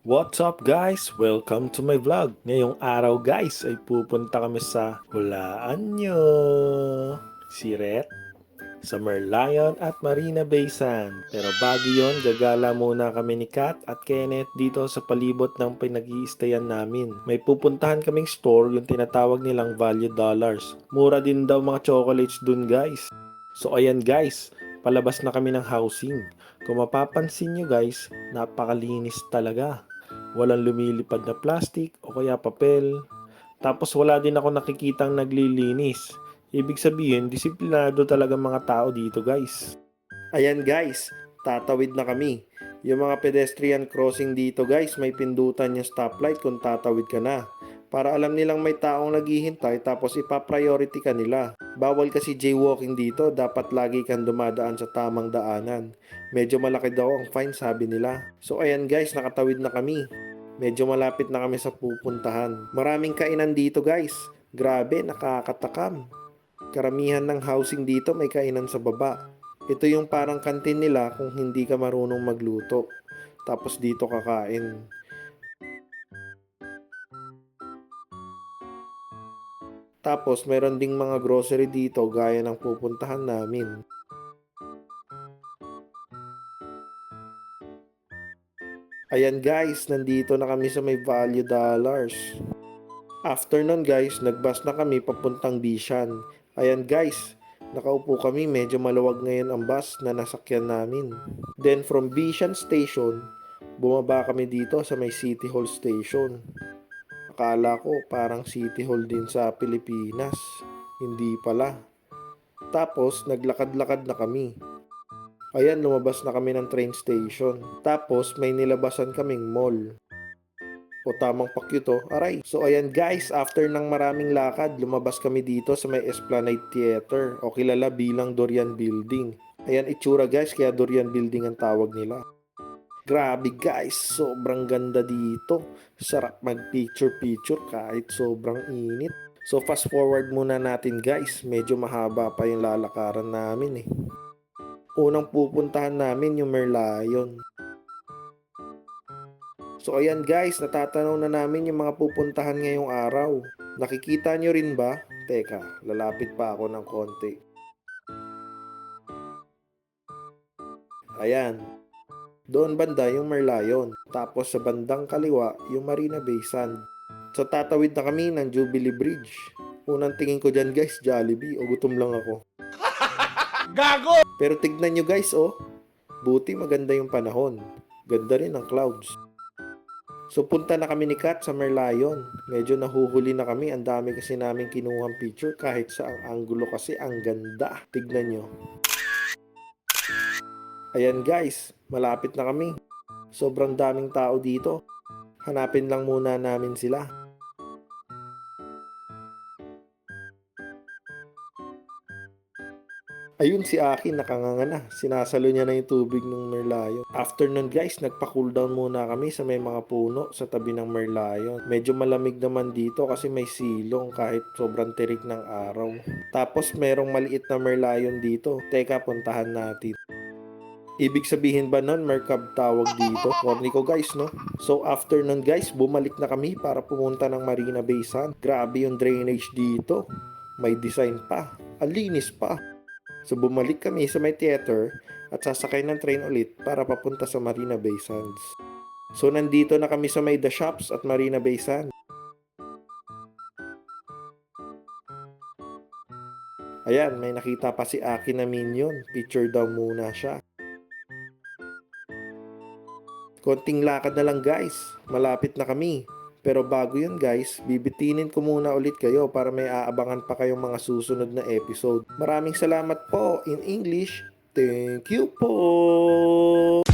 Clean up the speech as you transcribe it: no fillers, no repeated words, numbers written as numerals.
What's up guys? Welcome to my vlog. Ngayong araw guys ay pupunta kami sa hulaan nyo. Siret, sa Merlion at Marina Bay Sand. Pero bago yon, gagala muna kami ni Kat at Kenneth dito sa palibot ng pinag-iistayan namin. May pupuntahan kaming store, yung tinatawag nilang Value Dollars. Mura din daw mga chocolates dun guys. So ayan guys, palabas na kami ng housing. Kung mapapansin nyo guys, napakalinis talaga. Walang lumilipad na plastic o kaya papel. Tapos wala din ako nakikitang naglilinis. Ibig sabihin, disiplinado talaga mga tao dito guys. Ayan guys, tatawid na kami. Yung mga pedestrian crossing dito guys, may pindutan yung stoplight kung tatawid ka na. Para alam nilang may taong naghihintay tapos ipa-priority ka nila. Bawal kasi jaywalking dito, dapat lagi kang dumadaan sa tamang daanan. Medyo malaki daw ang fine sabi nila. So ayan guys, nakatawid na kami. Medyo malapit na kami sa pupuntahan. Maraming kainan dito guys. Grabe, nakakatakam. Karamihan ng housing dito may kainan sa baba. Ito yung parang kantin nila kung hindi ka marunong magluto. Tapos dito kakain. Tapos meron ding mga grocery dito gaya ng pupuntahan namin. Ayan guys, nandito na kami sa may Value Dollars. After nun guys, nagbus na kami papuntang Bishan. Ayan guys, nakaupo kami, medyo maluwag ngayon ang bus na nasakyan namin. Then from Bishan Station, bumaba kami dito sa may City Hall Station. Akala ko parang City Hall din sa Pilipinas. Hindi pala. Tapos naglakad-lakad na kami. Ayan, lumabas na kami ng train station. Tapos may nilabasan kaming mall. O tamang pakyo to, aray. So ayan guys, after ng maraming lakad, lumabas kami dito sa may Esplanade Theater o kilala bilang Dorian Building. Ayan itsura guys, kaya Dorian Building ang tawag nila. Grabe guys, sobrang ganda dito. Sarap mag-picture-picture kahit sobrang init. So fast forward muna natin guys, medyo mahaba pa yung lalakaran namin eh. Unang pupuntahan namin yung Merlion. So ayan guys, natatanaw na namin yung mga pupuntahan ngayong araw. Nakikita nyo rin ba? Teka, lalapit pa ako ng konti. Ayan, doon banda yung Merlion. Tapos sa bandang kaliwa, yung Marina Bay Sand. So tatawid na kami ng Jubilee Bridge. Unang tingin ko dyan guys, Jollibee o gutom lang ako. Gago! Pero tignan nyo guys oh, buti maganda yung panahon. Ganda rin ang clouds. So punta na kami ni Kat sa Merlion. Medyo nahuhuli na kami. Ang dami kasi namin kinuhang picture kahit sa ang angulo kasi ang ganda. Tignan nyo. Ayan guys, malapit na kami. Sobrang daming tao dito. Hanapin lang muna namin sila. Ayun si Aki nakanganga na. Sinasalo niya na yung tubig ng Merlion. After nun guys, nagpa-cool down muna kami sa may mga puno sa tabi ng Merlion. Medyo malamig naman dito kasi may silong kahit sobrang tirik ng araw. Tapos merong maliit na Merlion dito. Teka, puntahan natin. Ibig sabihin ba nun, Mercab tawag dito? Corny ko guys, no? So after nun guys, bumalik na kami para pumunta ng Marina Bay Sand. Grabe yung drainage dito. May design pa. Ang linis pa. So bumalik kami sa may theater at sasakay ng train ulit para papunta sa Marina Bay Sands. So nandito na kami sa may The Shops at Marina Bay Sands. Ayan, may nakita pa si Aki na minion. Picture daw muna siya. Konting lakad na lang guys. Malapit na kami. Pero bago yun guys, bibitinin ko muna ulit kayo para may aabangan pa kayong mga susunod na episode. Maraming salamat po in English. Thank you po!